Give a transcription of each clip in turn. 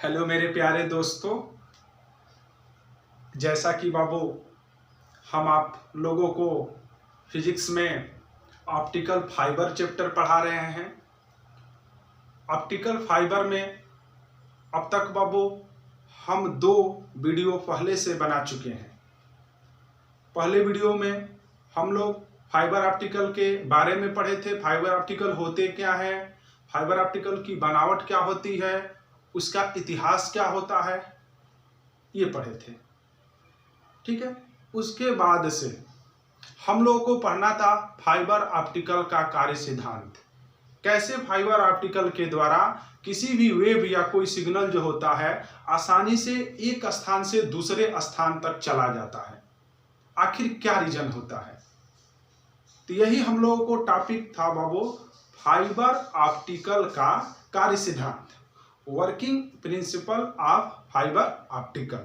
Hello मेरे प्यारे दोस्तों, जैसा कि बाबू हम आप लोगों को फिजिक्स में ऑप्टिकल फाइबर चैप्टर पढ़ा रहे हैं। ऑप्टिकल फाइबर में अब तक बाबू हम 2 वीडियो पहले से बना चुके हैं। पहले वीडियो में हम लोग फाइबर ऑप्टिकल के बारे में पढ़े थे। फाइबर ऑप्टिकल होते क्या है, फाइबर ऑप्टिकल की बनावट क्या होती है, उसका इतिहास क्या होता है, ये पढ़े थे। ठीक है, उसके बाद से हम लोगों को पढ़ना था फाइबर ऑप्टिकल का कार्य सिद्धांत। कैसे फाइबर ऑप्टिकल के द्वारा किसी भी वेव या कोई सिग्नल जो होता है आसानी से एक स्थान से दूसरे स्थान तक चला जाता है। आखिर क्या रीजन होता है, तो यही हम लोगों को टॉपिक था बाबू, फाइबर ऑप्टिकल का कार्य सिद्धांत, working principle of fibre optical.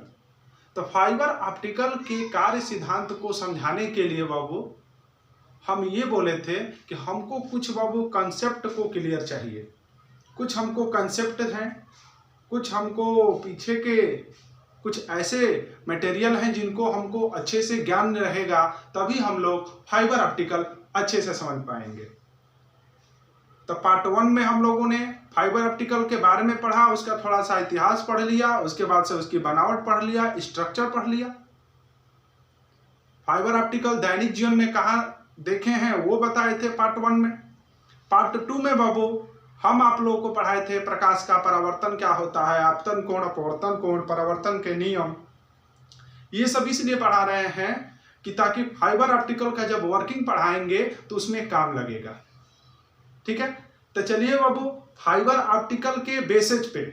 तो फाइबर ऑप्टिकल के कार्य सिद्धांत को समझाने के लिए बाबू हम ये बोले थे कि हमको कुछ बाबू कंसेप्ट को क्लियर चाहिए। कुछ हमको कंसेप्ट हैं, कुछ हमको पीछे के कुछ ऐसे मटेरियल हैं जिनको हमको अच्छे से ज्ञान रहेगा, तभी हम लोग फाइबर ऑप्टिकल अच्छे से समझ पाएंगे। तो पार्ट 1 में हम लोगों ने फाइबर ऑप्टिकल के बारे में पढ़ा, उसका थोड़ा सा इतिहास पढ़ लिया, उसके बाद से उसकी बनावट पढ़ लिया, स्ट्रक्चर पढ़ लिया। फाइबर ऑप्टिकल दैनिक जीवन में कहाँ देखे हैं वो बताए थे पार्ट 1 में। पार्ट 2 में बाबू हम आप लोगों को पढ़ाए थे प्रकाश का परावर्तन क्या होता है, आपतन कोण, अपवर्तन कोण, परावर्तन के नियम। ये सब इसलिए पढ़ा रहे हैं कि ताकि फाइबर ऑप्टिकल का जब वर्किंग पढ़ाएंगे तो उसमें काम लगेगा। ठीक है, तो चलिए बाबू फाइबर ऑप्टिकल के बेसिस पे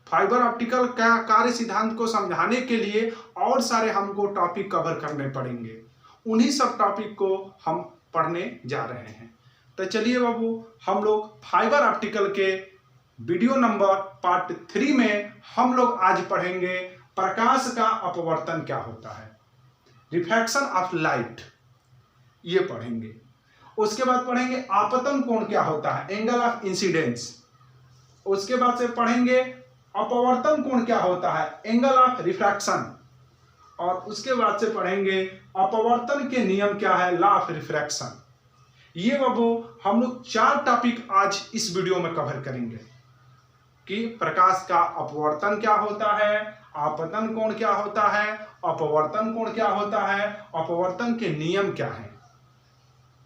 फाइबर ऑप्टिकल का कार्य सिद्धांत को समझाने के लिए और सारे हमको टॉपिक कवर करने पड़ेंगे। उन्हीं सब टॉपिक को हम पढ़ने जा रहे हैं। तो चलिए बाबू हम लोग फाइबर ऑप्टिकल के वीडियो नंबर पार्ट 3 में हम लोग आज पढ़ेंगे प्रकाश का अपवर्तन क्या होता है, रिफ्रैक्शन ऑफ लाइट, ये पढ़ेंगे। उसके बाद पढ़ेंगे आपतन कोण क्या होता है, एंगल ऑफ इंसिडेंस। उसके बाद से पढ़ेंगे अपवर्तन कोण क्या होता है, एंगल ऑफ रिफ्रैक्शन। और उसके बाद से पढ़ेंगे अपवर्तन के नियम क्या है, लॉ ऑफ रिफ्रैक्शन। ये बाबू हम लोग 4 टॉपिक आज इस वीडियो में कवर करेंगे कि प्रकाश का अपवर्तन क्या होता है, आपतन कोण क्या होता है, अपवर्तन कोण क्या होता है, अपवर्तन के नियम क्या हैं।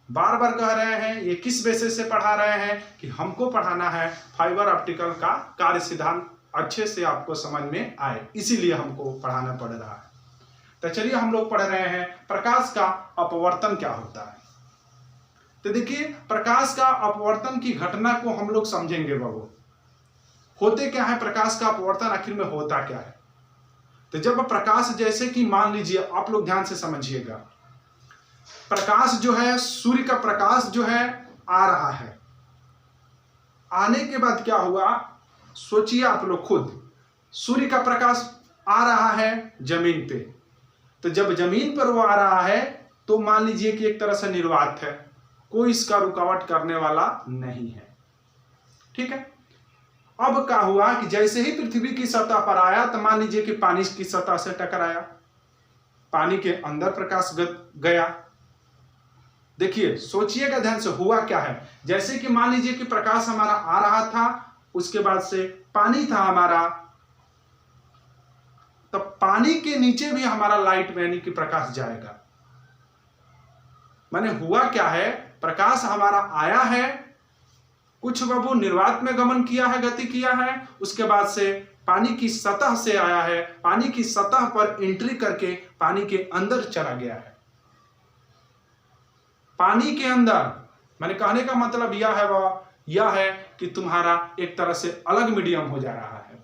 बार बार कह रहे हैं ये किस बेसिस से पढ़ा रहे हैं कि हमको पढ़ाना है फाइबर ऑप्टिकल का कार्य सिद्धांत अच्छे से आपको समझ में आए, इसीलिए हमको पढ़ाना पड़ रहा है। तो चलिए हम लोग पढ़ रहे हैं प्रकाश का अपवर्तन क्या होता है। तो देखिए प्रकाश का अपवर्तन की घटना को हम लोग समझेंगे बाबू, होते क्या है प्रकाश का अपवर्तन, आखिर में होता क्या है। तो जब प्रकाश, जैसे कि मान लीजिए आप लोग ध्यान से समझिएगा, प्रकाश जो है, सूर्य का प्रकाश जो है आ रहा है, आने के बाद क्या हुआ सोचिए आप लोग खुद। सूर्य का प्रकाश आ रहा है जमीन पे, तो जब जमीन पर वो आ रहा है तो मान लीजिए कि एक तरह से निर्वात है, कोई इसका रुकावट करने वाला नहीं है। ठीक है, अब क्या हुआ कि जैसे ही पृथ्वी की सतह पर आया तो मान लीजिए कि पानी की सतह से टकराया, पानी के अंदर प्रकाश गया। देखिए सोचिएगा ध्यान से, हुआ क्या है, जैसे कि मान लीजिए कि प्रकाश हमारा आ रहा था, उसके बाद से पानी था हमारा, तो पानी के नीचे भी हमारा लाइट यानी कि प्रकाश जाएगा। माने हुआ क्या है, प्रकाश हमारा आया है, कुछ बाबू निर्वात में गमन किया है, गति किया है, उसके बाद से पानी की सतह से आया है, पानी की सतह पर एंट्री करके पानी के अंदर चला गया है। पानी के अंदर, मैंने कहने का मतलब यह है कि तुम्हारा एक तरह से अलग मीडियम हो जा रहा है,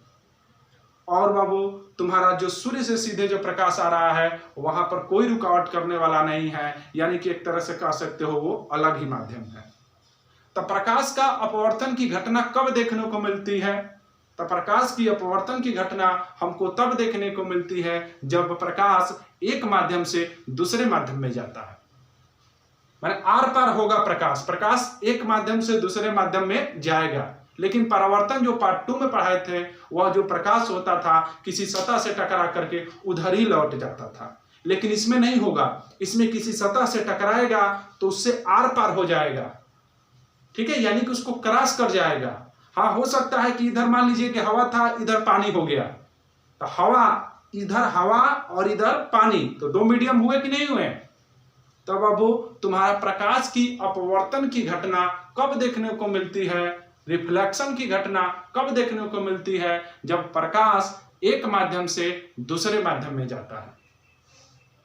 और बाबू तुम्हारा जो सूर्य से सीधे जो प्रकाश आ रहा है वहां पर कोई रुकावट करने वाला नहीं है, यानी कि एक तरह से कह सकते हो वो अलग ही माध्यम है। तो प्रकाश का अपवर्तन की घटना कब देखने को मिलती है, तो प्रकाश की अपवर्तन की घटना हमको तब देखने को मिलती है जब प्रकाश एक माध्यम से दूसरे माध्यम में जाता है। माने आर पार होगा प्रकाश एक माध्यम से दूसरे माध्यम में जाएगा, लेकिन परावर्तन जो पार्ट 2 में पढ़ाए थे, वह जो प्रकाश होता था किसी सतह से टकरा करके उधर ही लौट जाता था। लेकिन इसमें नहीं होगा, इसमें किसी सतह से टकराएगा तो उससे आर पार हो जाएगा, ठीक है, यानी कि उसको क्रॉस कर जाएगा। हाँ, हो सकता है कि इधर मान लीजिए कि हवा था, इधर पानी हो गया, तो हवा इधर हवा और इधर पानी, तो दो मीडियम हुए कि नहीं हुए? तब अब तुम्हारा प्रकाश की अपवर्तन की घटना कब देखने को मिलती है, रिफ्लेक्शन की घटना कब देखने को मिलती है? जब प्रकाश एक माध्यम से दूसरे माध्यम में जाता है,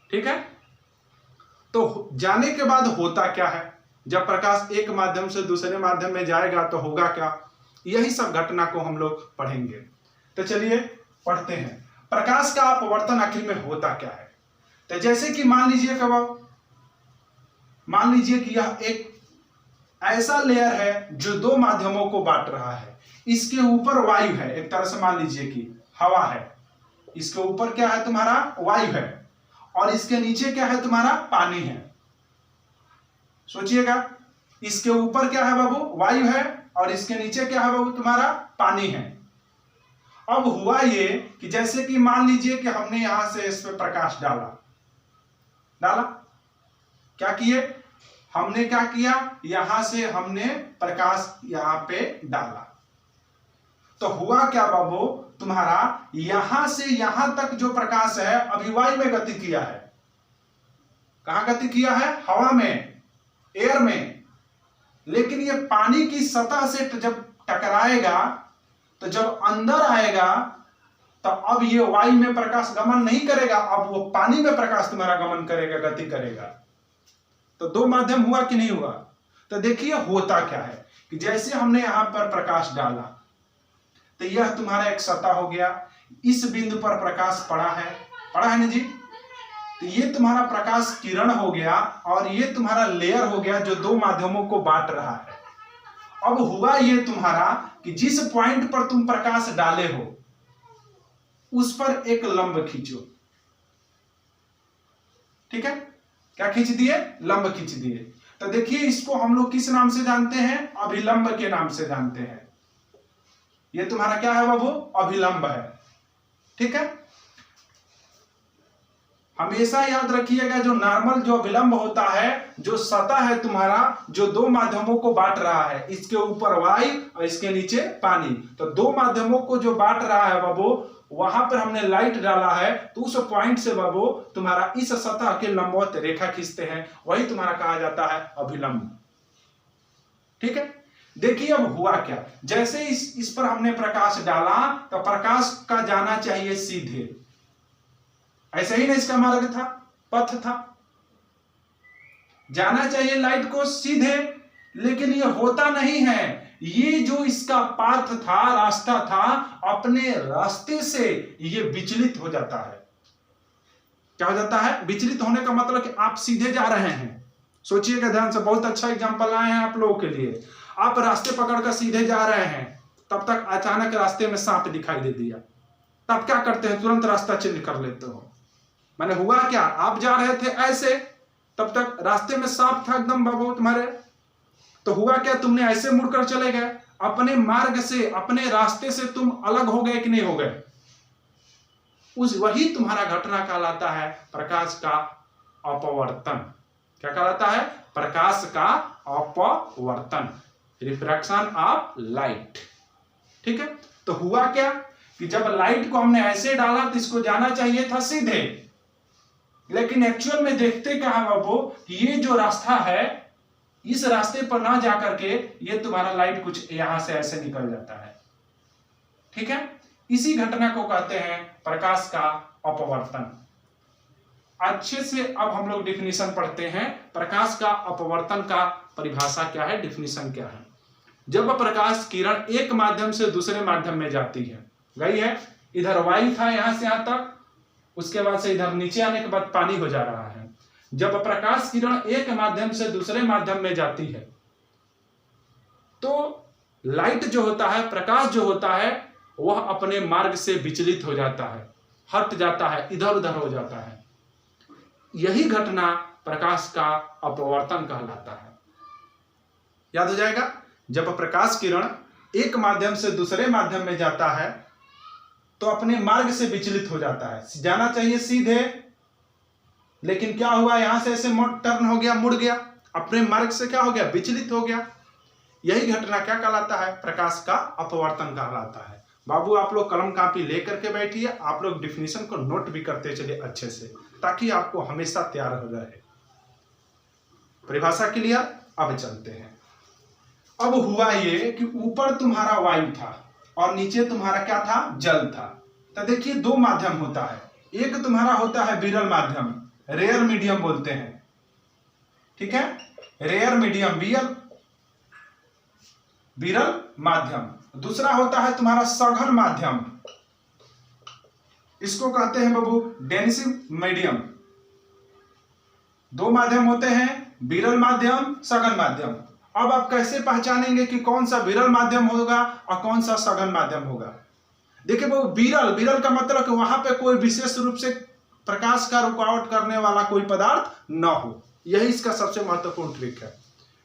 ठीक है। तो जाने के बाद होता क्या है? जब प्रकाश एक माध्यम से दूसरे माध्यम में जाएगा तो होगा क्या? यही सब घटना को हम लोग पढ़ेंगे। तो चलिए पढ़ते हैं, प्रकाश का अपवर्तन आखिर में होता क्या है। तो जैसे कि मान लीजिए कि यह एक ऐसा लेयर है जो दो माध्यमों को बांट रहा है। इसके ऊपर वायु है, एक तरह से मान लीजिए कि हवा है, इसके ऊपर क्या है तुम्हारा? वायु है, और इसके नीचे क्या है तुम्हारा? पानी है। सोचिएगा, इसके ऊपर क्या है बाबू? वायु है, और इसके नीचे क्या है बाबू? तुम्हारा पानी है। अब हुआ ये कि जैसे कि मान लीजिए कि हमने यहां से इस पे प्रकाश डाला, क्या किए? हमने क्या किया? यहां से हमने प्रकाश यहां पे डाला, तो हुआ क्या बाबू? तुम्हारा यहां से यहां तक जो प्रकाश है अभी वायु में गति किया है। कहां गति किया है? हवा में, एयर में। लेकिन ये पानी की सतह से जब टकराएगा, तो जब अंदर आएगा, तो अब ये वायु में प्रकाश गमन नहीं करेगा, अब वो पानी में प्रकाश तुम्हारा गमन करेगा, गति करेगा। तो दो माध्यम हुआ कि नहीं हुआ? तो देखिए होता क्या है कि जैसे हमने यहां पर प्रकाश डाला, तो यह तुम्हारा एक सतह हो गया, इस बिंदु पर प्रकाश पड़ा है ना जी। तो ये तुम्हारा प्रकाश किरण हो गया, और ये तुम्हारा लेयर हो गया जो दो माध्यमों को बांट रहा है। अब हुआ ये तुम्हारा कि जिस पॉइंट पर तुम प्रकाश डाले हो उस पर एक लंब खींचो, ठीक है। क्या खींच दिए? लंब खींच दिए। तो देखिए इसको हम लोग किस नाम से जानते हैं? अभिलंब के नाम से जानते हैं। ये तुम्हारा क्या है बाबू? अभिलंब है, ठीक है। हमेशा याद रखिएगा, जो नॉर्मल जो अभिलंब होता है, जो सतह है तुम्हारा जो दो माध्यमों को बांट रहा है, इसके ऊपर वायु और इसके नीचे पानी, तो दो माध्यमों को जो बांट रहा है बाबू, वहां पर हमने लाइट डाला है, तो उस पॉइंट से बाबू तुम्हारा इस सतह के लंबवत रेखा खींचते हैं, वही तुम्हारा कहा जाता है अभिलंब, ठीक है। देखिए अब हुआ क्या, जैसे इस पर हमने प्रकाश डाला, तो प्रकाश का जाना चाहिए सीधे, ऐसा ही ना इसका मार्ग था, पथ था, जाना चाहिए लाइट को सीधे। लेकिन ये होता नहीं है, ये जो इसका पाथ था, रास्ता था, अपने रास्ते से ये विचलित हो जाता है। क्या हो जाता है? विचलित होने का मतलब कि आप सीधे जा रहे हैं। सोचिएगा ध्यान से, बहुत अच्छा एग्जांपल आए हैं आप लोगों के लिए। आप रास्ते पकड़कर सीधे जा रहे हैं, तब तक अचानक रास्ते में सांप दिखाई दे दिया, तब क्या करते हैं? तुरंत रास्ता चेंज कर लेते हो। मैंने हुआ क्या? आप जा रहे थे ऐसे, तब तक रास्ते में सांप था एकदम बाबू तुम्हारे, तो हुआ क्या? तुमने ऐसे मुड़कर चले गए, अपने मार्ग से, अपने रास्ते से तुम अलग हो गए कि नहीं हो गए? वही तुम्हारा घटना कहलाता है प्रकाश का अपवर्तन। क्या कहलाता है? प्रकाश का अपवर्तन, रिफ्रैक्शन ऑफ लाइट, ठीक है। तो हुआ क्या कि जब लाइट को हमने ऐसे डाला तो इसको जाना चाहिए था सीधे, लेकिन एक्चुअल में देखते क्या है बाबू कि ये जो रास्ता है, इस रास्ते पर ना जाकर के ये तुम्हारा लाइट कुछ यहां से ऐसे निकल जाता है, ठीक है। इसी घटना को कहते हैं प्रकाश का अपवर्तन। अच्छे से अब हम लोग डिफिनीशन पढ़ते हैं, प्रकाश का अपवर्तन का परिभाषा क्या है, डिफिनीशन क्या है। जब प्रकाश किरण एक माध्यम से दूसरे माध्यम में जाती है, गई है, इधर वायु था यहां से यहां तक, उसके बाद से इधर नीचे आने के बाद पानी हो जा रहा है। जब प्रकाश किरण एक माध्यम से दूसरे माध्यम में जाती है, तो लाइट जो होता है, प्रकाश जो होता है, वह अपने मार्ग से विचलित हो जाता है, हट जाता है, इधर उधर हो जाता है। यही घटना प्रकाश का अपवर्तन कहलाता है। याद हो जाएगा, जब प्रकाश किरण एक माध्यम से दूसरे माध्यम में जाता है तो अपने मार्ग से विचलित हो जाता है। जाना चाहिए सीधे, लेकिन क्या हुआ, यहां से ऐसे टर्न हो गया, मुड़ गया, अपने मार्ग से क्या हो गया, विचलित हो गया। यही घटना क्या कहलाता है, प्रकाश का अपवर्तन कहलाता है। बाबू आप लोग कलम कापी लेकर के बैठिए, आप लोग डिफिनीशन को नोट भी करते चलिए अच्छे से, ताकि आपको हमेशा तैयार हो रहे। परिभाषा क्लियर। अब चलते हैं। अब हुआ ये कि ऊपर तुम्हारा वायु था और नीचे तुम्हारा क्या था, जल था। तो देखिए दो माध्यम होता है, एक तुम्हारा होता है विरल माध्यम, रेयर मीडियम बोलते हैं, ठीक है, रेयर मीडियम, विरल माध्यम। दूसरा होता है तुम्हारा सघन माध्यम, इसको कहते हैं बाबू डेनिसिव मीडियम। दो माध्यम होते हैं, विरल माध्यम, सघन माध्यम। अब आप कैसे पहचानेंगे कि कौन सा विरल माध्यम होगा और कौन सा सघन माध्यम होगा। देखिए वो विरल का मतलब कि वहां पे कोई विशेष रूप से प्रकाश का रुकावट करने वाला कोई पदार्थ न हो, यही इसका सबसे महत्वपूर्ण ट्रिक है।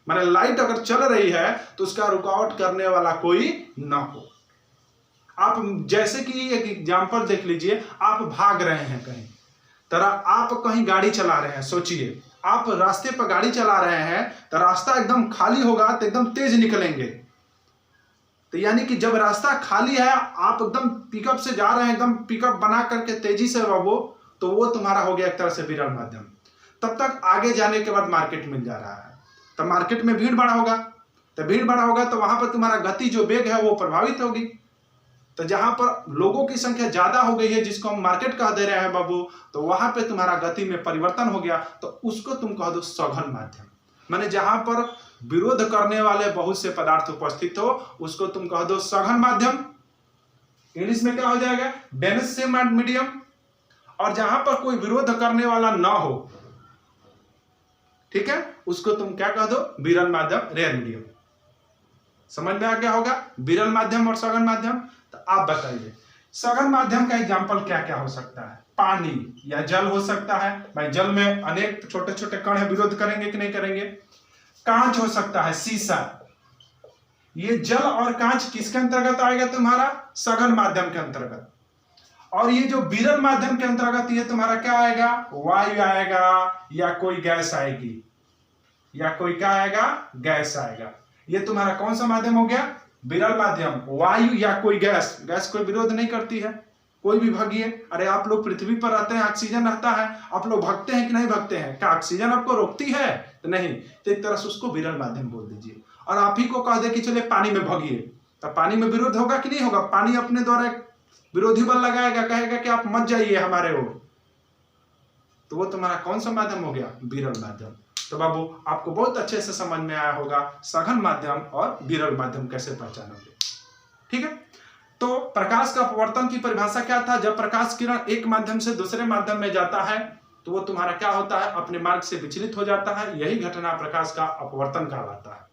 माने लाइट अगर चल रही है तो उसका रुकावट करने वाला कोई न हो। आप जैसे कि एक एग्जांपल देख लीजिए, आप भाग रहे हैं कहीं, तरह आप कहीं गाड़ी चला रहे हैं, सोचिए आप रास्ते पर गाड़ी चला रहे हैं तो रास्ता एकदम खाली होगा तो एकदम तेज निकलेंगे। तो यानी कि जब रास्ता खाली है, आप एकदम पिकअप से जा रहे हैं, एकदम पिकअप बना करके तेजी से वो, तो वो तुम्हारा हो गया एक तरह से विरल माध्यम। तब तक आगे जाने के बाद मार्केट मिल जा रहा है, तो मार्केट में भीड़ बढ़ा होगा, तो भीड़ बढ़ा होगा तो वहां पर तुम्हारा गति जो वेग है वो प्रभावित होगी। तो जहां पर लोगों की संख्या ज्यादा हो गई है, जिसको हम मार्केट कह दे रहे हैं बाबू, तो वहां पे तुम्हारा गति में परिवर्तन हो गया, तो उसको तुम कह दो सघन माध्यम। माने जहां पर विरोध करने वाले बहुत से पदार्थ उपस्थित हो, उसको तुम कह दो सघन माध्यम। इंग्लिश में क्या हो जाएगा, डेनिसिव मीडियम। और जहां पर कोई विरोध करने वाला ना हो, ठीक है, उसको तुम क्या कह दो, विरल माध्यम, रेयर मीडियम। समझ में आ गया होगा विरल माध्यम और सघन माध्यम। तो आप बताइए सघन माध्यम का एग्जांपल क्या क्या हो सकता है। पानी या जल हो सकता है, भाई जल में अनेक छोटे छोटे कण है, विरोध करेंगे कि नहीं करेंगे। कांच हो सकता है, शीशा। ये जल और कांच किसके अंतर्गत आएगा, तुम्हारा सघन माध्यम के अंतर्गत। और ये जो विरल माध्यम के अंतर्गत ये तुम्हारा क्या आएगा, वायु आएगा या कोई गैस आएगी, या कोई क्या आएगा, गैस आएगा। ये तुम्हारा कौन सा माध्यम हो गया, विरल माध्यम। वायु या कोई गैस, गैस कोई विरोध नहीं करती है, कोई भी भागिए। अरे आप लोग पृथ्वी पर रहते हैं, ऑक्सीजन रहता है, आप लोग भागते हैं कि नहीं भागते हैं, क्या ऑक्सीजन आपको रोकती है, तो नहीं। तो एक तरह से उसको विरल माध्यम बोल दीजिए। और आप ही को कह दे कि चले पानी में भागिए, तो पानी में विरोध होगा कि नहीं होगा, पानी अपने द्वारा विरोधी बल लगाएगा, कहेगा कि आप मत जाइए हमारे ओर, तो वो तुम्हारा कौन सा माध्यम हो गया, विरल माध्यम। तो बाबू आपको बहुत अच्छे से समझ में आया होगा सघन माध्यम और विरल माध्यम कैसे पहचानोगे, ठीक है। तो प्रकाश का अपवर्तन की परिभाषा क्या था, जब प्रकाश किरण एक माध्यम से दूसरे माध्यम में जाता है तो वो तुम्हारा क्या होता है, अपने मार्ग से विचलित हो जाता है। यही घटना प्रकाश का अपवर्तन कहलाता है,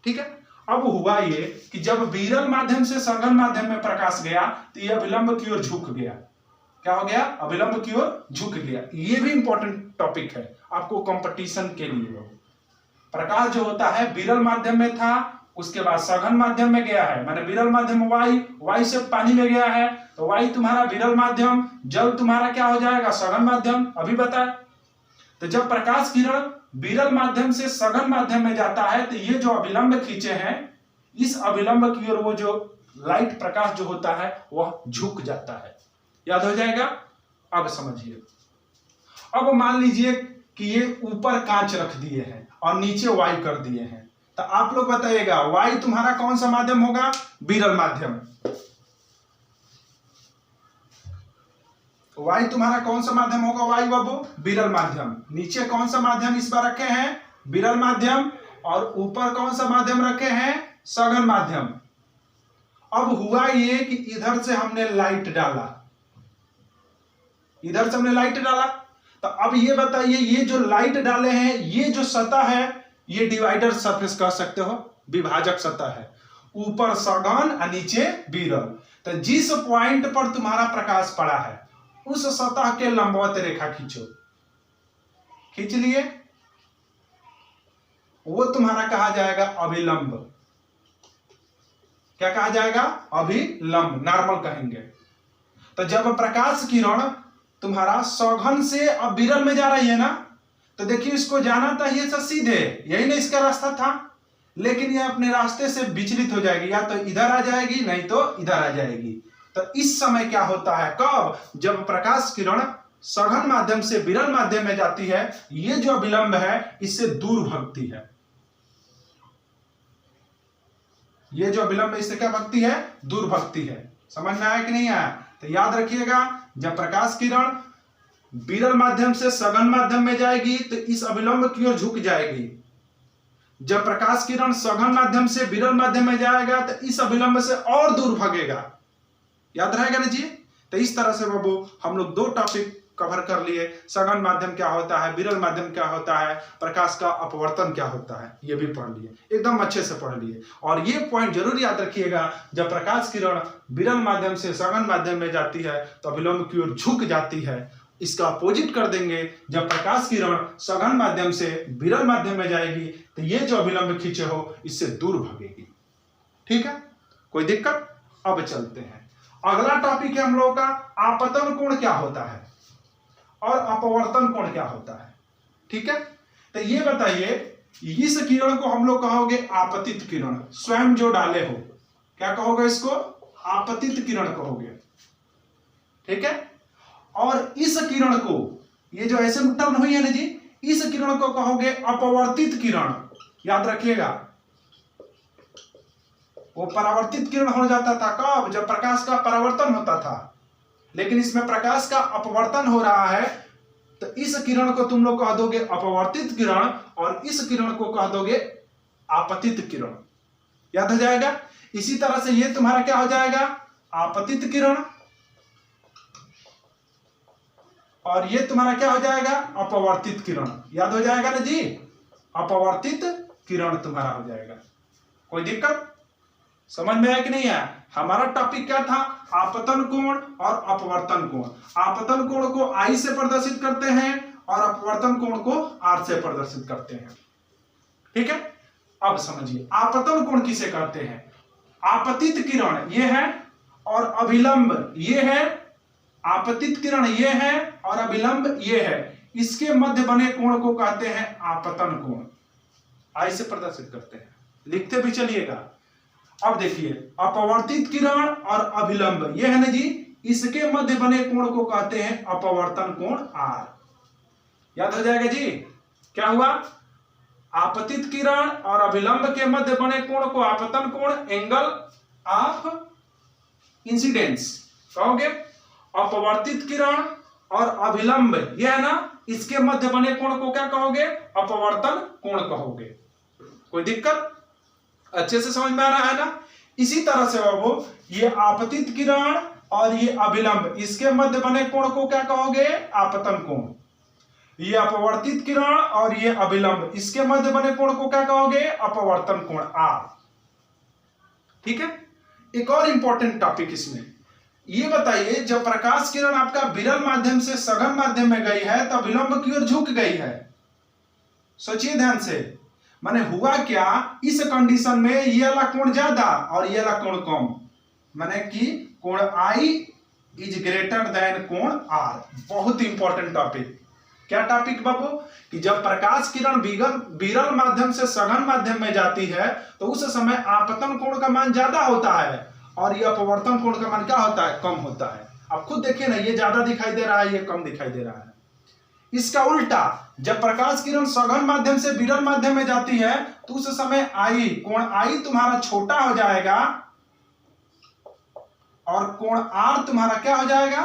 ठीक है। अब हुआ ये कि जब विरल माध्यम से सघन माध्यम में प्रकाश गया तो यह अभिलंब की ओर झुक गया। क्या हो गया, अभिलंब की ओर झुक गया। ये भी इंपॉर्टेंट टॉपिक है आपको कंपटीशन के लिए। प्रकाश जो होता है विरल माध्यम में था, उसके बाद सघन माध्यम में गया है, माने विरल माध्यम वायु से पानी में गया है, तो वायु तुम्हारा विरल माध्यम, जल तुम्हारा क्या हो जाएगा, सघन माध्यम। अभी बताए तो जब प्रकाश किरण विरल माध्यम से सघन माध्यम में जाता है तो ये जो अभिलंब खींचे हैं, इस अभिलंब की ओर वो जो लाइट प्रकाश जो होता है वह झुक जाता है। याद हो जाएगा। अब समझिए, अब मान लीजिए कि ये ऊपर कांच रख दिए हैं और नीचे वायु कर दिए हैं, तो आप लोग बताइएगा वायु तुम्हारा कौन सा माध्यम होगा, विरल माध्यम। वायु तुम्हारा कौन सा माध्यम होगा, वायु बाबू विरल माध्यम। नीचे कौन सा माध्यम इस बार रखे हैं, विरल माध्यम, और ऊपर कौन सा माध्यम रखे हैं, सघन माध्यम। अब हुआ ये कि इधर से हमने लाइट डाला, इधर से हमने लाइट डाला, तो अब ये बताइए ये जो लाइट डाले हैं, ये जो सतह है ये डिवाइडर सरफेस कह सकते हो, विभाजक सतह है। ऊपर सघन और नीचे विरल। तो जिस पॉइंट पर तुम्हारा प्रकाश पड़ा है उस सतह के लंबवत रेखा खींचो, खींच लिए, वो तुम्हारा कहा जाएगा अभिलंब। क्या कहा जाएगा? अभिलंब, नॉर्मल कहेंगे। तो जब प्रकाश किरण तुम्हारा सघन से अब विरल में जा रही है ना, तो देखिए इसको जाना था ये सीधे, यही ना इसका रास्ता था, लेकिन ये अपने रास्ते से विचलित हो जाएगी, या तो इधर आ जाएगी नहीं तो इधर आ जाएगी। तो इस समय क्या होता है? कब? जब प्रकाश किरण सघन माध्यम से विरल माध्यम में जाती है, ये जो अभिलंब है इससे दूर भागती है। ये जो अभिलंब है इससे क्या भागती है? दूर भागती है। समझ में आया कि नहीं आया? तो याद रखिएगा, जब प्रकाश किरण विरल माध्यम से सघन माध्यम में जाएगी तो इस अभिलंब की ओर झुक जाएगी। जब प्रकाश किरण सघन माध्यम से विरल माध्यम में जाएगा तो इस अभिलंब से और दूर भागेगा। याद रहेगा ना जी? तो इस तरह से बाबू हम लोग 2 टॉपिक कवर कर लिए। सघन माध्यम क्या होता है, विरल माध्यम क्या होता है, प्रकाश का अपवर्तन क्या होता है, ये भी पढ़ लिए, एकदम अच्छे से पढ़ लिए। और ये पॉइंट जरूर याद रखिएगा, जब प्रकाश किरण विरल माध्यम से सघन माध्यम में जाती है तो अभिलंब की ओर झुक जाती है। इसका अपोजिट कर देंगे, जब प्रकाश किरण सघन माध्यम से विरल माध्यम में जाएगी तो ये जो अभिलंब खींचे हो इससे दूर भागेगी। ठीक है, कोई दिक्कत? अब चलते हैं, अगला टॉपिक है हम लोगों का आपतन कोण क्या होता है और अपवर्तन कोण क्या होता है। ठीक है, तो ये बताइए, इस किरण को हम लोग कहोगे आपतित किरण, स्वयं जो डाले हो, क्या कहोगे इसको? आपतित किरण कहोगे। ठीक है, और इस किरण को, ये जो ऐसे टर्न हुई है ना जी, इस किरण को कहोगे अपवर्तित किरण। याद रखिएगा, वो परावर्तित किरण हो जाता था कब? जब प्रकाश का परावर्तन होता था, लेकिन इसमें प्रकाश का अपवर्तन हो रहा है, तो इस किरण को तुम लोग कह दोगे अपवर्तित किरण और इस किरण को कह दोगे आपतित किरण। याद हो जाएगा? इसी तरह से ये तुम्हारा क्या हो जाएगा? आपतित किरण, और ये तुम्हारा क्या हो जाएगा? अपवर्तित किरण। याद हो जाएगा ना जी? अपवर्तित किरण तुम्हारा हो जाएगा। कोई दिक्कत? समझ में आया कि नहीं आया? हमारा टॉपिक क्या था? आपतन कोण और अपवर्तन कोण। आपतन कोण को I से प्रदर्शित करते हैं और अपवर्तन कोण को R से प्रदर्शित करते हैं। ठीक है, अब समझिए आपतन कोण किसे कहते हैं? आपतित किरण ये है और अभिलंब ये है, आपतित किरण ये है और अभिलंब ये है, इसके मध्य बने कोण को कहते हैं आपतन कोण। I से प्रदर्शित करते हैं, लिखते भी चलिएगा। अब देखिए, अपवर्तित किरण और अभिलंब ये है ना जी, इसके मध्य बने कोण को कहते हैं अपवर्तन कोण R। याद हो जाएगा जी? क्या हुआ? आपतित किरण और अभिलंब के मध्य बने कोण को आपतन कोण, एंगल ऑफ इंसिडेंस कहोगे। अपवर्तित किरण और अभिलंब ये है ना, इसके मध्य बने कोण को क्या कहोगे? अपवर्तन कोण कहोगे। कोई दिक्कत? अच्छे से समझ में आ रहा है ना? इसी तरह से बाबू ये आपतित किरण और ये अभिलंब, इसके मध्य बने कोण को क्या कहोगे? आपतन कोण। ये अपवर्तित किरण और ये अभिलंब, इसके मध्य बने कोण को क्या कहोगे? अपवर्तन कोण R। ठीक है, एक और इंपॉर्टेंट टॉपिक इसमें ये बताइए, जब प्रकाश किरण आपका विरल माध्यम से सघन माध्यम में गई है तो अभिलंब की ओर झुक गई है। सोचिए ध्यान से, माने हुआ क्या? इस कंडीशन में ये वाला कोण ज्यादा और ये वाला कोण कम, माने कि कोण I इज ग्रेटर देन कोण R। बहुत इंपॉर्टेंट टॉपिक। क्या टॉपिक बाबू? कि जब प्रकाश किरण विरल माध्यम से सघन माध्यम में जाती है तो उस समय आपतन कोण का मान ज्यादा होता है और ये अपवर्तन कोण का मान क्या होता है? कम होता है। अब खुद देखिए ना, ये ज्यादा दिखाई दे रहा है, ये कम दिखाई दे रहा है। इसका उल्टा, जब प्रकाश किरण सघन माध्यम से विरल माध्यम में जाती है तो उस समय कोण I तुम्हारा छोटा हो जाएगा और कोण R तुम्हारा क्या हो जाएगा?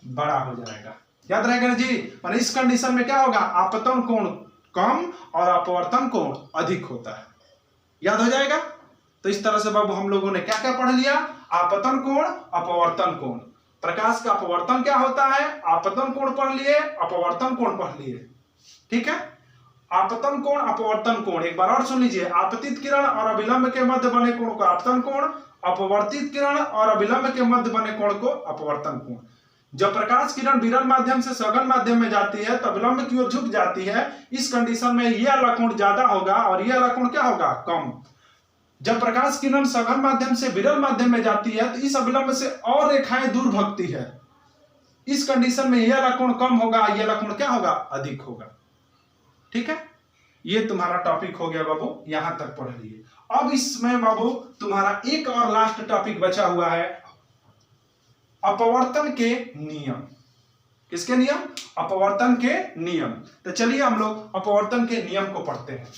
बड़ा हो जाएगा। याद रहेगा ना जी? पर इस कंडीशन में क्या होगा? आपतन कोण कम और अपवर्तन कोण अधिक होता है। याद हो जाएगा? तो इस तरह से बाबू हम लोगों ने क्या क्या पढ़ लिया? आपतन कोण, अपवर्तन कोण। प्रकाश का अपवर्तन क्या होता है? आपतन कोण पढ़ लिए, अपवर्तन कोण पढ़ लिए। ठीक है, आपतन कोण, अपवर्तन कोण एक बार और सुन लीजिए। आपतित किरण और अभिलंब के मध्य बने कोण को आपतन कोण, अपवर्तित किरण और अभिलंब के मध्य बने कोण को अपवर्तन कोण। जब प्रकाश किरण विरल माध्यम से सघन माध्यम में जाती है तो अभिलंब की ओर झुक जाती है। इस कंडीशन में ये वाला कोण ज्यादा होगा और ये वाला कोण क्या होगा? कम। जब प्रकाश किरण सघन माध्यम से विरल माध्यम में जाती है तो इस अभिलंब से और रेखाएं दूर भगती है। इस कंडीशन में यह वाला कोण कम होगा, यह वाला कोण क्या होगा, अधिक होगा। ठीक है, ये तुम्हारा टॉपिक हो गया बाबू, यहां तक पढ़ लिए। अब इसमें बाबू तुम्हारा एक और लास्ट टॉपिक बचा हुआ है, अपवर्तन के नियम। किसके नियम? अपवर्तन के नियम। तो चलिए हम लोग अपवर्तन के नियम को पढ़ते हैं।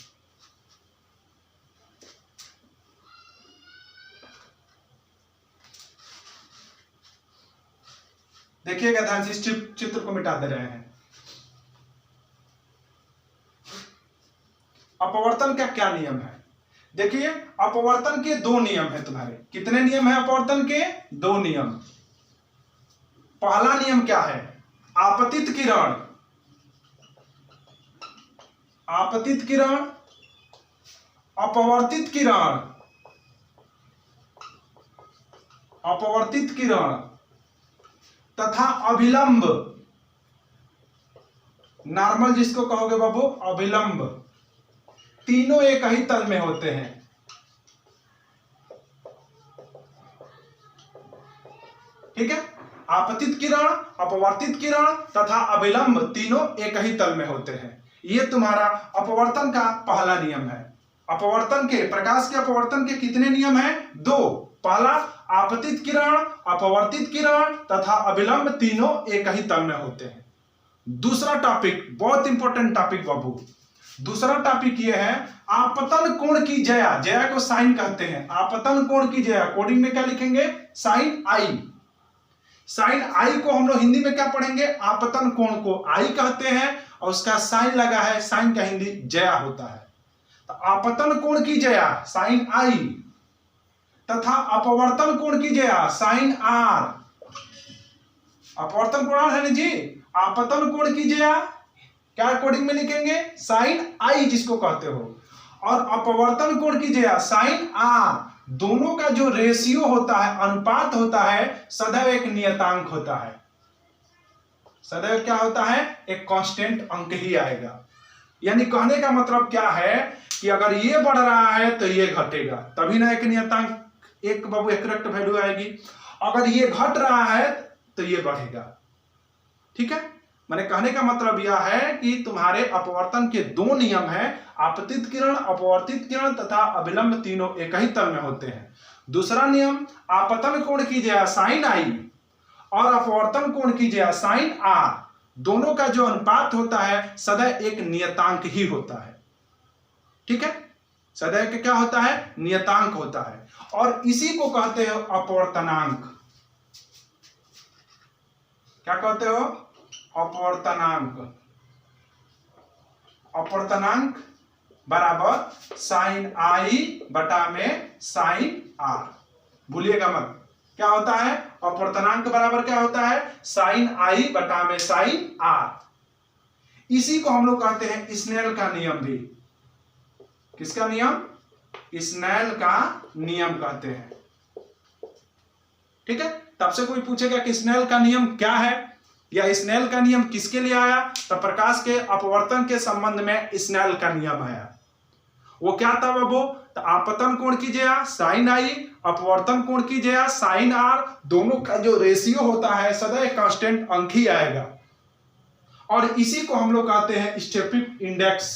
देखिएगा ध्यान से, इस चित्र को मिटा दे रहे हैं। अपवर्तन का क्या नियम है? देखिए, अपवर्तन के दो नियम है तुम्हारे। कितने नियम है अपवर्तन के? दो नियम। पहला नियम क्या है? आपतित किरण, आपतित किरण, अपवर्तित किरण, अपवर्तित किरण तथा अभिलंब, नॉर्मल जिसको कहोगे बाबू अभिलंब, तीनों एक ही तल में होते हैं। ठीक है, आपतित किरण, अपवर्तित किरण तथा अभिलंब तीनों एक ही तल में होते हैं। यह तुम्हारा अपवर्तन का पहला नियम है। अपवर्तन के, प्रकाश के अपवर्तन के कितने नियम हैं? दो। पहला, आपतित किरण, अपवर्तित किरण तथा अभिलंब तीनों एक ही तल में होते हैं। दूसरा टॉपिक, बहुत इंपॉर्टेंट टॉपिक बाबू, दूसरा टॉपिक यह है आपतन कोण की ज्या। ज्या को साइन कहते हैं। आपतन कोण की ज्या कोडिंग में क्या लिखेंगे? साइन आई। साइन आई को हम लोग हिंदी में क्या पढ़ेंगे? आपतन कोण को आई कहते हैं और उसका साइन लगा है, साइन का हिंदी ज्या होता है। तो आपतन कोण की ज्या साइन आई तथा अपवर्तन कोण की ज्या साइन आर। अपवर्तन कोण है ना जी, आपतन कोण की ज्या क्या कोडिंग में लिखेंगे? साइन आई जिसको कहते हो, और अपवर्तन कोण की ज्या साइन आर। दोनों का जो रेशियो होता है, अनुपात होता है, सदैव एक नियतांक होता है। सदैव क्या होता है? एक कांस्टेंट अंक ही आएगा। यानी कहने का मतलब क्या है कि अगर ये बढ़ रहा है तो ये घटेगा, तभी ना एक नियतांक, एक बाबू एक करेक्ट वैल्यू आएगी। अगर ये घट रहा है तो ये बढ़ेगा। ठीक है, मैंने कहने का मतलब यह है कि तुम्हारे अपवर्तन के दो नियम हैं, आपतित किरण, अपवर्तित किरण तथा अभिलंब तीनों एक ही तल में होते हैं। दूसरा नियम, आपतन कोण की ज्या साइन आई और अपवर्तन कोण की ज्या साइन आर, दोनों का जो अनुपात होता है सदैव एक नियतांक ही होता है। ठीक है, सदैव क्या होता है? नियतांक होता है, और इसी को कहते हो अपवर्तनांक। क्या कहते हो? अपवर्तनांक। अपवर्तनांक बराबर साइन आई बटा में साइन आर। भूलिएगा मत, क्या होता है? अपवर्तनांक बराबर क्या होता है? साइन आई बटा में साइन आर। इसी को हम लोग कहते हैं स्नेल का नियम भी। किसका नियम? स्नेल का नियम कहते हैं। ठीक है, तब से कोई पूछेगा कि स्नेल का नियम क्या है या स्नेल का नियम किसके लिए आया, तो प्रकाश के अपवर्तन के संबंध में स्नेल का नियम आया। वो क्या था बाबू? तो आपतन कोण की ज्या साइन आई, अपवर्तन कोण की ज्या साइन आर, दोनों का जो रेशियो होता है सदैव कांस्टेंट अंक ही आएगा, और इसी को हम लोग कहते हैं स्टेपिक इंडेक्स,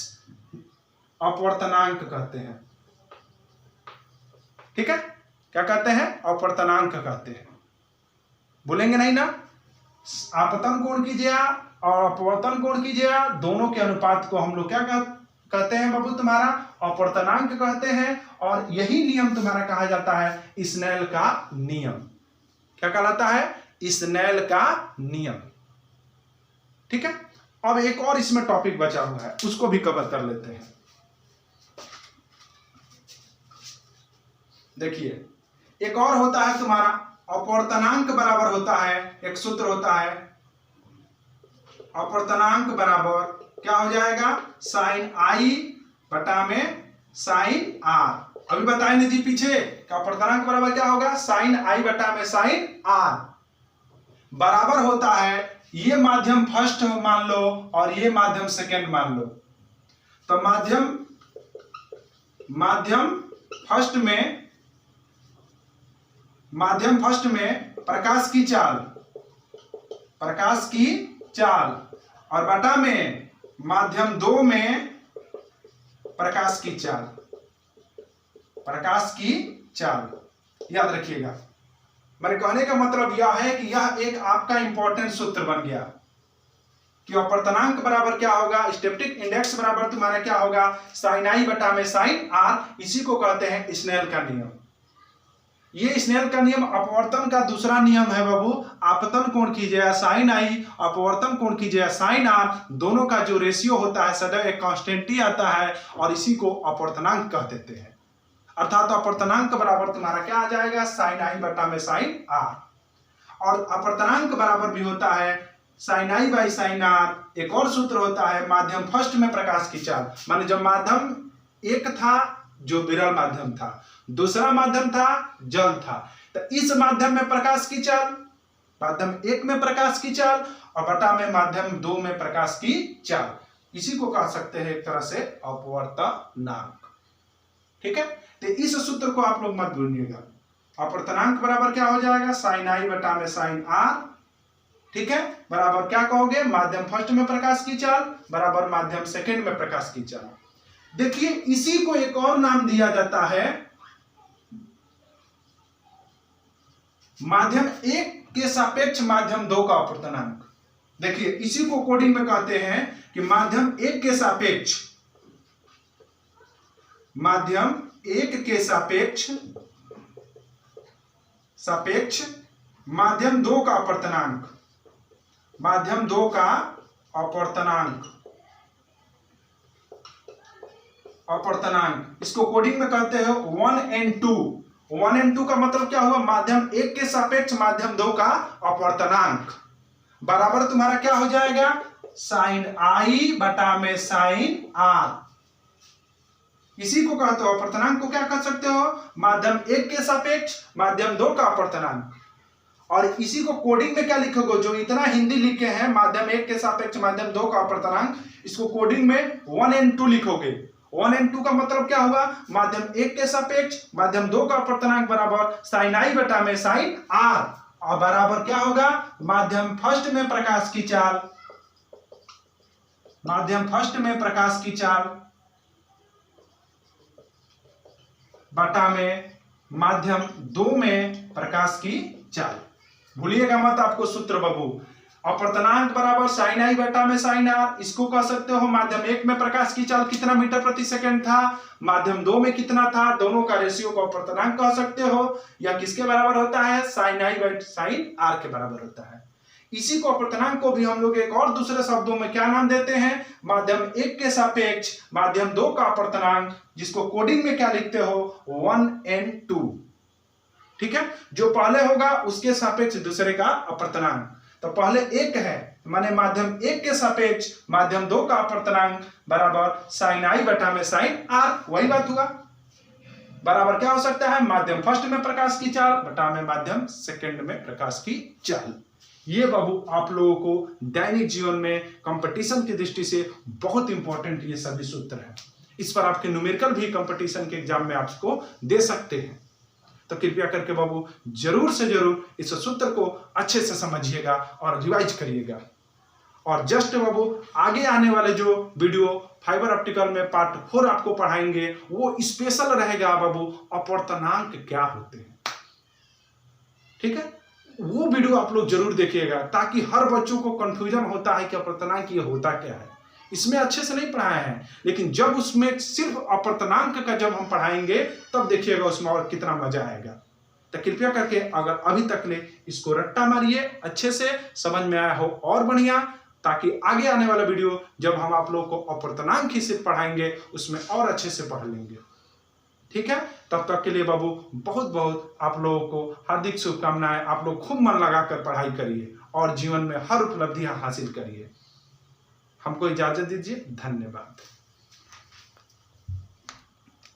अपवर्तनांक कहते हैं। ठीक है, क्या कहते हैं? अपवर्तनांक कहते हैं। भूलेंगे नहीं ना? आपतन कोण की ज्या और अपवर्तन कोण की ज्या, दोनों के अनुपात को हम लोग क्या कहते हैं बाबू? तुम्हारा अपवर्तनांक कहते हैं, और यही नियम तुम्हारा कहा जाता है स्नेल का नियम। क्या कहलाता है? स्नेल का नियम। ठीक है, अब एक और इसमें टॉपिक बचा हुआ है, उसको भी कवर कर लेते हैं। देखिए, एक और होता है तुम्हारा अपवर्तनांक बराबर होता है, एक सूत्र होता है, अपवर्तनांक बराबर क्या हो जाएगा? साइन आई बटा में साइन आर। अभी बताए नहीं जी पीछे, अपवर्तनांक बराबर क्या होगा? साइन आई बटा में साइन आर। बराबर होता है, ये माध्यम फर्स्ट मान लो और ये माध्यम सेकेंड मान लो। तो माध्यम फर्स्ट में प्रकाश की चाल और बटा में माध्यम 2 में प्रकाश की चाल। याद रखिएगा, मेरे कहने का मतलब यह है कि यह एक आपका इंपॉर्टेंट सूत्र बन गया कि अपवर्तनांक बराबर क्या होगा, स्टेप्टिक इंडेक्स बराबर तुम्हारा क्या होगा, साइन आई बटा में साइन आर। इसी को कहते हैं स्नेल का नियम। ये स्नेल का नियम अपवर्तन का दूसरा नियम है बाबू। आपतन कोण कीजिए साइन आई, अपवर्तन कोण कीजिए साइन आर, दोनों का जो रेशियो होता है सदैव एक कांस्टेंट ही आता है और इसी को अपवर्तनांक कह देते हैं। अर्थात अपवर्तनांक बराबर तुम्हारा क्या आ जाएगा, साइन आई बटा में साइन आर। और अपवर्तनांक बराबर भी होता है sine I by sine R. एक और सूत्र होता है माध्यम फर्स्ट में प्रकाश की चाल, माने जब माध्यम एक था जो विरल माध्यम था, दूसरा माध्यम था जल था, तो इस माध्यम में प्रकाश की चाल, माध्यम 1 में प्रकाश की चाल और बटा में माध्यम 2 में प्रकाश की चाल। इसी को कह सकते हैं एक तरह से अपवर्तनांक। ठीक है, तो इस सूत्र को आप लोग मत भूलिएगा। अपवर्तनांक बराबर क्या हो जाएगा, साइन आई बटा में साइन आर। ठीक है, बराबर क्या कहोगे, माध्यम फर्स्ट में प्रकाश की चाल बराबर माध्यम सेकंड में प्रकाश की चाल। देखिए इसी को एक और नाम दिया जाता है माध्यम 1 के सापेक्ष माध्यम 2 का अपवर्तनांक। देखिए इसी को कोडिंग में कहते हैं कि माध्यम 1 के सापेक्ष माध्यम 2 का अपवर्तनांक, माध्यम 2 का अपवर्तनांक। इसको कोडिंग में कहते हैं 1 and 2। 1 and 2 का मतलब क्या हुआ, माध्यम 1 के सापेक्ष माध्यम 2 का अपवर्तनांक बराबर तुम्हारा क्या हो जाएगा, साइन आई बटा में साइन आर। इसी को कहते हो अपवर्तनांक को क्या कह सकते हो, माध्यम 1 के सापेक्ष माध्यम 2 का अपवर्तनांक। और इसी को कोडिंग में क्या लिखोगे, जो इतना हिंदी लिखे हैं माध्यम 1 के सापेक्ष माध्यम 2 का अपवर्तनांक, इसको कोडिंग में 1 and 2 लिखोगे। 1 and 2 का मतलब क्या हुआ, माध्यम 1 के सापेक्ष माध्यम 2 का अपवर्तनांक बराबर साइन आई बटा में साइन आर और बराबर क्या होगा, माध्यम फर्स्ट में प्रकाश की चाल, माध्यम फर्स्ट में प्रकाश की चाल बटा में माध्यम 2 में प्रकाश की चाल। भूलिएगा मत आपको सूत्र बाबू। अपवर्तनांक बराबर साइन आई बटा में साइन आर। इसको कह सकते हो माध्यम 1 में प्रकाश की चाल कितना मीटर प्रति सेकंड था, माध्यम 2 में कितना था, दोनों का रेशियो को अपवर्तनांक कह सकते हो, या किसके बराबर होता है, sine I by sine R के बराबर होता है। इसी को अपवर्तनांक को भी हम लोग एक और दूसरे शब्दों में क्या नाम देते हैं, माध्यम 1 के सापेक्ष माध्यम 2 का अपवर्तनांक, जिसको कोडिंग में क्या लिखते हो, 1 and 2। ठीक है, जो पहले होगा उसके सापेक्ष दूसरे का अपवर्तनांक। तो पहले 1 है माने माध्यम 1 के सापेक्ष माध्यम 2 का अपवर्तनांक बराबर साइन आई बटा में साइन आर। वही बात हुआ, बराबर क्या हो सकता है, माध्यम फर्स्ट में प्रकाश की चाल बटा में माध्यम सेकंड में प्रकाश की चाल। ये बाबू आप लोगों को दैनिक जीवन में कंपटीशन की दृष्टि से बहुत इंपॉर्टेंट ये सभी सूत्र है। इस पर आपके न्यूमेरिकल भी कंपटीशन के एग्जाम में आपको दे सकते हैं। तो कृपया करके बाबू जरूर से जरूर इस सूत्र को अच्छे से समझिएगा और रिवाइज करिएगा। और जस्ट बाबू आगे आने वाले जो वीडियो फाइबर ऑप्टिकल में पार्ट 4 आपको पढ़ाएंगे वो स्पेशल रहेगा बाबू, अपवर्तनांक क्या होते हैं। ठीक है, वो वीडियो आप लोग जरूर देखिएगा ताकि हर बच्चों को कंफ्यूजन होता है कि अपवर्तनांक ये होता क्या है। इसमें अच्छे से नहीं पढ़ाया है, लेकिन जब उसमें सिर्फ अपवर्तनांक का जब हम पढ़ाएंगे तब देखिएगा उसमें और कितना मजा आएगा। तो कृपया करके अगर अभी तक ने इसको रट्टा मारिए, अच्छे से समझ में आया हो और बढ़िया, ताकि आगे आने वाला वीडियो जब हम आप लोगों को अपवर्तनांक ही सिर्फ पढ़ाएंगे उसमें और अच्छे से पढ़ लेंगे। ठीक है, तब तक के लिए बाबू बहुत बहुत आप लोगों को हार्दिक शुभकामनाएं। आप लोग खूब मन लगाकर पढ़ाई करिए और जीवन में हर उपलब्धियां हासिल करिए। हमको इजाजत दीजिए, धन्यवाद।